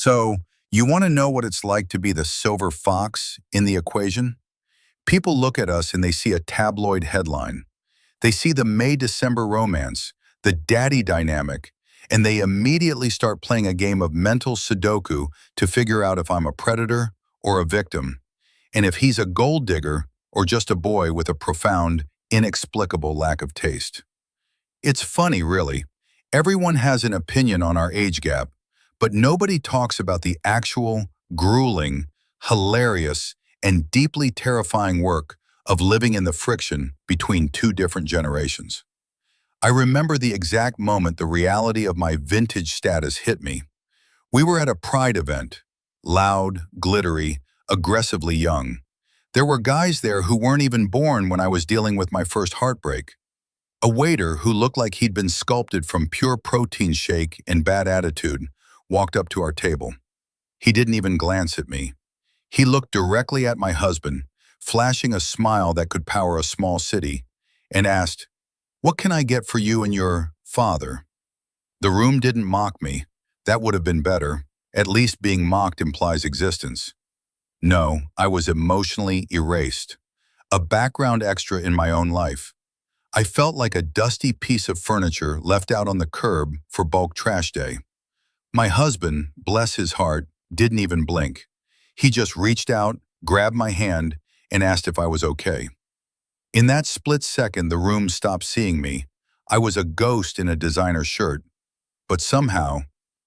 So, you want to know what it's like to be the silver fox in the equation? People look at us and they see a tabloid headline. They see the May-December romance, the daddy dynamic, and they immediately start playing a game of mental Sudoku to figure out if I'm a predator or a victim, and if he's a gold digger or just a boy with a profound, inexplicable lack of taste. It's funny, really. Everyone has an opinion on our age gap, but nobody talks about the actual, grueling, hilarious, and deeply terrifying work of living in the friction between two different generations. I remember the exact moment the reality of my vintage status hit me. We were at a pride event, loud, glittery, aggressively young. There were guys there who weren't even born when I was dealing with my first heartbreak. A waiter who looked like he'd been sculpted from pure protein shake and bad attitude walked up to our table. He didn't even glance at me. He looked directly at my husband, flashing a smile that could power a small city, and asked, "What can I get for you and your father?" The room didn't mock me. That would have been better. At least being mocked implies existence. No, I was emotionally erased. A background extra in my own life. I felt like a dusty piece of furniture left out on the curb for bulk trash day. My husband, bless his heart, didn't even blink. He just reached out, grabbed my hand, and asked if I was okay. In that split second, the room stopped seeing me. I was a ghost in a designer shirt, but somehow,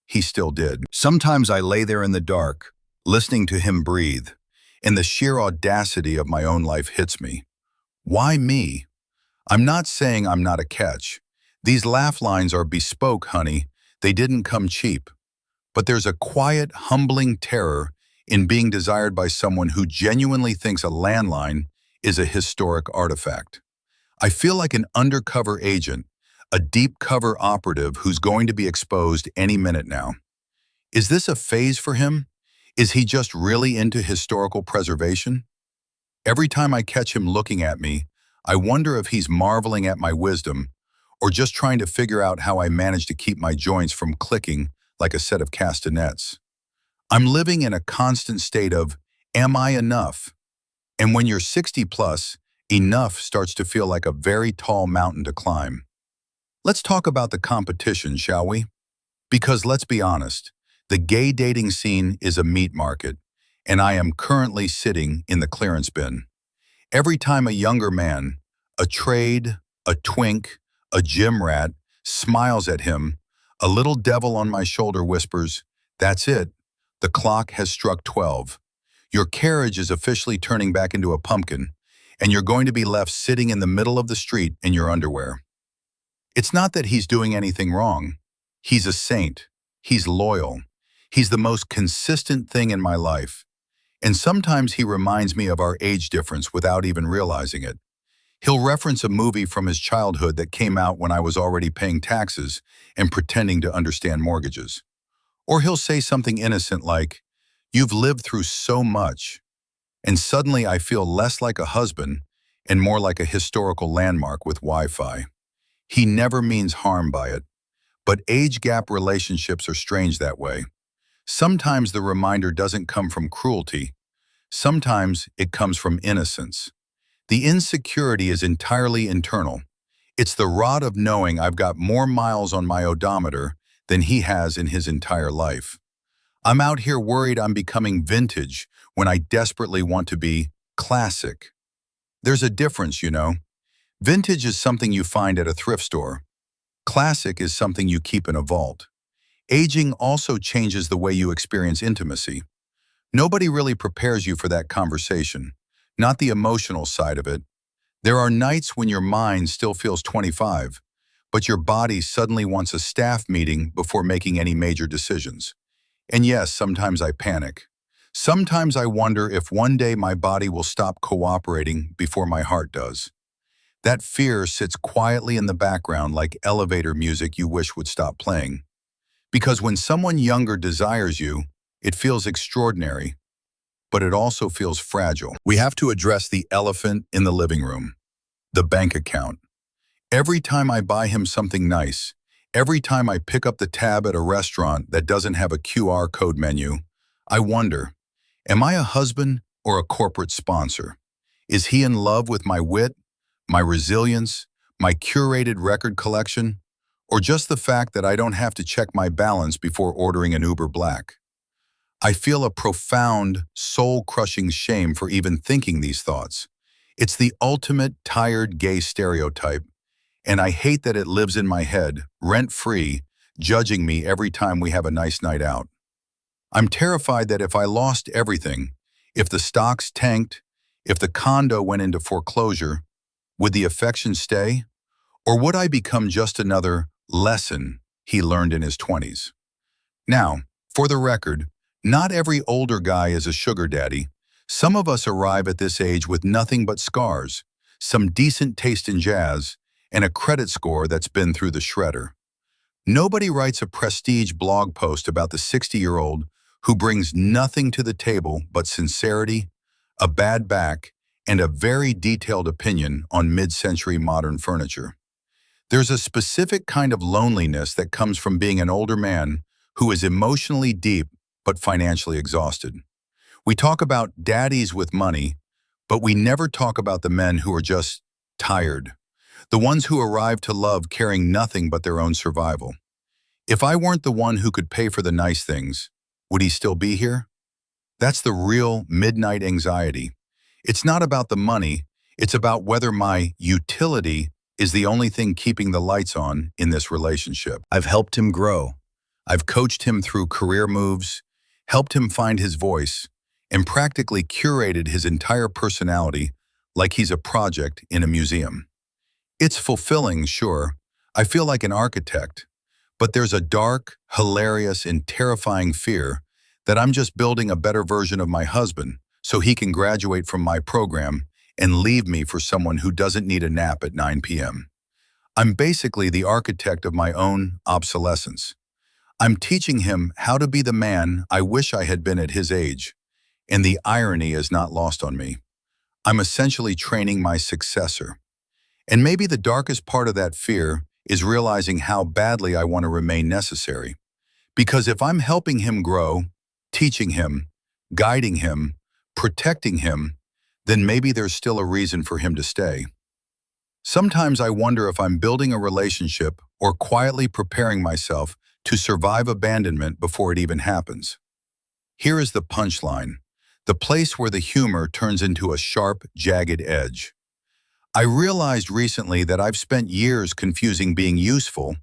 he still did. Sometimes I lay there in the dark, listening to him breathe, and the sheer audacity of my own life hits me. Why me? I'm not saying I'm not a catch. These laugh lines are bespoke, honey. They didn't come cheap. But there's a quiet, humbling terror in being desired by someone who genuinely thinks a landline is a historic artifact. I feel like an undercover agent, a deep cover operative who's going to be exposed any minute now. Is this a phase for him? Is he just really into historical preservation? Every time I catch him looking at me, I wonder if he's marveling at my wisdom or just trying to figure out how I manage to keep my joints from clicking like a set of castanets. I'm living in a constant state of, am I enough? And when you're 60 plus, enough starts to feel like a very tall mountain to climb. Let's talk about the competition, shall we? Because let's be honest, the gay dating scene is a meat market, and I am currently sitting in the clearance bin. Every time a younger man, a trade, a twink, a gym rat, smiles at him, a little devil on my shoulder whispers, "That's it. The clock has struck 12. Your carriage is officially turning back into a pumpkin, and you're going to be left sitting in the middle of the street in your underwear." It's not that he's doing anything wrong. He's a saint. He's loyal. He's the most consistent thing in my life. And sometimes he reminds me of our age difference without even realizing it. He'll reference a movie from his childhood that came out when I was already paying taxes and pretending to understand mortgages. Or he'll say something innocent like, "You've lived through so much." And suddenly I feel less like a husband and more like a historical landmark with Wi-Fi. He never means harm by it. But age gap relationships are strange that way. Sometimes the reminder doesn't come from cruelty. Sometimes it comes from innocence. The insecurity is entirely internal. It's the rot of knowing I've got more miles on my odometer than he has in his entire life. I'm out here worried I'm becoming vintage when I desperately want to be classic. There's a difference, you know. Vintage is something you find at a thrift store. Classic is something you keep in a vault. Aging also changes the way you experience intimacy. Nobody really prepares you for that conversation, not the emotional side of it. There are nights when your mind still feels 25, but your body suddenly wants a staff meeting before making any major decisions. And yes, sometimes I panic. Sometimes I wonder if one day my body will stop cooperating before my heart does. That fear sits quietly in the background like elevator music you wish would stop playing. Because when someone younger desires you, it feels extraordinary, but it also feels fragile. We have to address the elephant in the living room, the bank account. Every time I buy him something nice, Every time I pick up the tab at a restaurant that doesn't have a QR code menu, I wonder, am I a husband or a corporate sponsor? Is he in love with my wit, my resilience, my curated record collection, or just the fact that I don't have to check my balance before ordering an Uber Black? I feel a profound, soul-crushing shame for even thinking these thoughts. It's the ultimate tired gay stereotype, and I hate that it lives in my head, rent-free, judging me every time we have a nice night out. I'm terrified that if I lost everything, if the stocks tanked, if the condo went into foreclosure, would the affection stay? Or would I become just another lesson he learned in his 20s? Now, for the record, not every older guy is a sugar daddy. Some of us arrive at this age with nothing but scars, some decent taste in jazz, and a credit score that's been through the shredder. Nobody writes a prestige blog post about the 60-year-old who brings nothing to the table but sincerity, a bad back, and a very detailed opinion on mid-century modern furniture. There's a specific kind of loneliness that comes from being an older man who is emotionally deep but financially exhausted. We talk about daddies with money, but we never talk about the men who are just tired, the ones who arrive to love caring nothing but their own survival. If I weren't the one who could pay for the nice things, would he still be here? That's the real midnight anxiety. It's not about the money, it's about whether my utility is the only thing keeping the lights on in this relationship. I've helped him grow. I've coached him through career moves, helped him find his voice, and practically curated his entire personality like he's a project in a museum. It's fulfilling, sure. I feel like an architect, but there's a dark, hilarious, and terrifying fear that I'm just building a better version of my husband so he can graduate from my program and leave me for someone who doesn't need a nap at 9 p.m. I'm basically the architect of my own obsolescence. I'm teaching him how to be the man I wish I had been at his age, and the irony is not lost on me. I'm essentially training my successor. And maybe the darkest part of that fear is realizing how badly I want to remain necessary. Because if I'm helping him grow, teaching him, guiding him, protecting him, then maybe there's still a reason for him to stay. Sometimes I wonder if I'm building a relationship or quietly preparing myself to survive abandonment before it even happens. Here is the punchline, the place where the humor turns into a sharp, jagged edge. I realized recently that I've spent years confusing being useful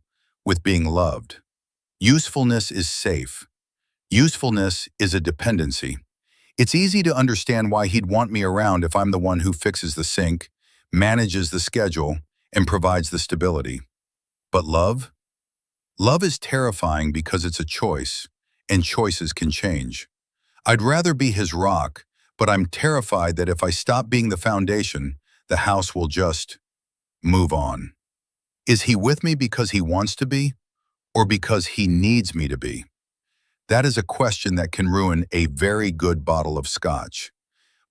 with being loved. Usefulness is safe. Usefulness is a dependency. It's easy to understand why he'd want me around if I'm the one who fixes the sink, manages the schedule, and provides the stability. But love? Love is terrifying because it's a choice, and choices can change. I'd rather be his rock, but I'm terrified that if I stop being the foundation, the house will just move on. Is he with me because he wants to be, or because he needs me to be? That is a question that can ruin a very good bottle of scotch.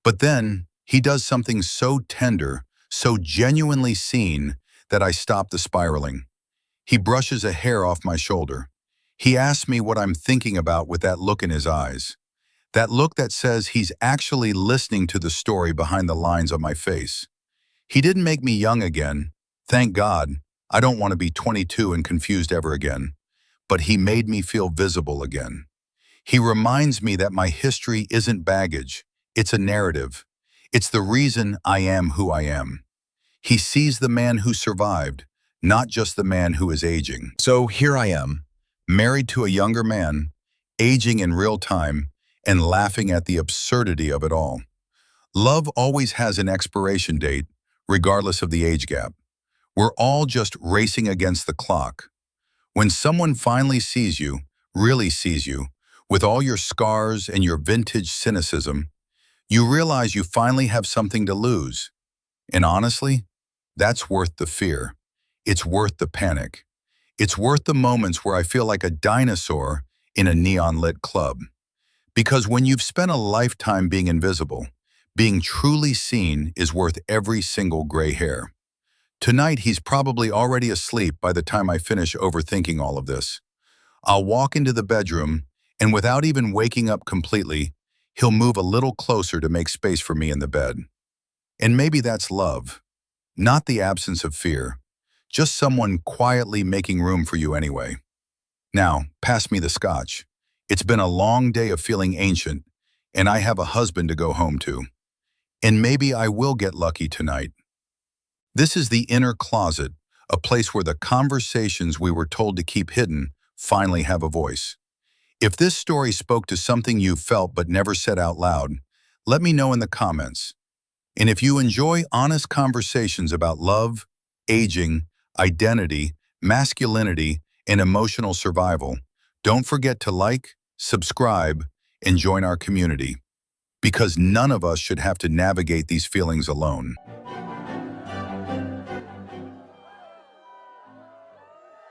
But then, he does something so tender, so genuinely seen, that I stop the spiraling. He brushes a hair off my shoulder. He asks me what I'm thinking about with that look in his eyes. That look that says he's actually listening to the story behind the lines on my face. He didn't make me young again. Thank God. I don't want to be 22 and confused ever again. But he made me feel visible again. He reminds me that my history isn't baggage. It's a narrative. It's the reason I am who I am. He sees the man who survived, not just the man who is aging. So here I am, married to a younger man, aging in real time, and laughing at the absurdity of it all. Love always has an expiration date, regardless of the age gap. We're all just racing against the clock. When someone finally sees you, really sees you, with all your scars and your vintage cynicism, you realize you finally have something to lose. And honestly, that's worth the fear. It's worth the panic. It's worth the moments where I feel like a dinosaur in a neon-lit club. Because when you've spent a lifetime being invisible, being truly seen is worth every single gray hair. Tonight, he's probably already asleep by the time I finish overthinking all of this. I'll walk into the bedroom, and without even waking up completely, he'll move a little closer to make space for me in the bed. And maybe that's love, not the absence of fear, just someone quietly making room for you anyway. Now, pass me the scotch. It's been a long day of feeling ancient, and I have a husband to go home to. And maybe I will get lucky tonight. This is the inner closet, a place where the conversations we were told to keep hidden finally have a voice. If this story spoke to something you felt but never said out loud, let me know in the comments. And if you enjoy honest conversations about love, aging, identity, masculinity, and emotional survival, don't forget to like, subscribe, and join our community. Because none of us should have to navigate these feelings alone.